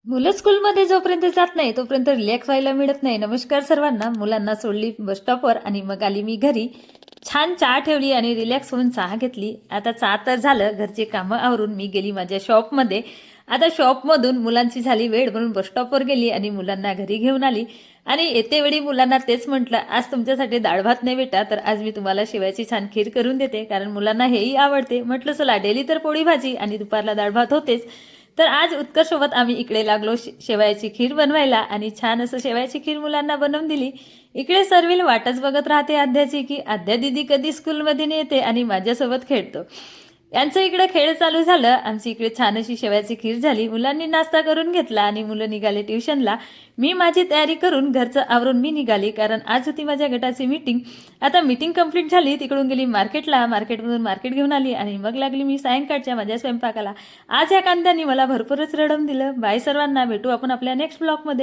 मुलं स्कूलमध्ये जोपर्यंत जात नाही तोपर्यंत रिलॅक्स व्हायला मिळत नाही. नमस्कार सर्वांना. मुलांना सोडली बस स्टॉपवर आणि मग आली मी घरी. छान चहा ठेवली आणि रिलॅक्स होऊन चहा घेतली. आता चहा तर झालं, घरचे कामं आवरून मी गेली माझ्या शॉपमध्ये. आता शॉपमधून मुलांची झाली वेळ म्हणून बस स्टॉपवर गेली आणि मुलांना घरी घेऊन आली. आणि येते वेळी मुलांना तेच म्हटलं, आज तुमच्यासाठी डाळ भात नाही बेटा, तर आज मी तुम्हाला शेवयाची छान खीर करून देते, कारण मुलांना हेही आवडते. म्हटलं चला, डेली तर पोळी भाजी आणि दुपारला डाळ भात होतेच, तर आज उत्कर्षसोबत आम्ही इकडे लागलो शेवयाची खीर बनवायला आणि छान असं शेवयाची खीर मुलांना बनवून दिली. इकडे सर्विल वाटच बघत राहते आद्याची, की आद्या दिदी कधी स्कूलमध्ये येते आणि माझ्यासोबत खेळतो. यांचं इकडे खेळ चालू झालं. आमची इकडे छान अशी शेवयाची खीर झाली. मुलांनी नाश्ता करून घेतला आणि मुलं निघाले ट्युशनला. मी माझी तयारी करून घरचं आवरून मी निघाली, कारण आज होती माझ्या गटाची मीटिंग. आता मीटिंग कंप्लीट झाली, तिकडून गेली मार्केटला. मार्केटमधून मार्केट घेऊन आली आणि मग लागली मी सायंकाळच्या माझ्या स्वयंपाकाला. आज या कांद्यानी मला भरपूरच रडवून दिलं. बाय सर्वांना, भेटू आपण आपल्या नेक्स्ट ब्लॉगमध्ये.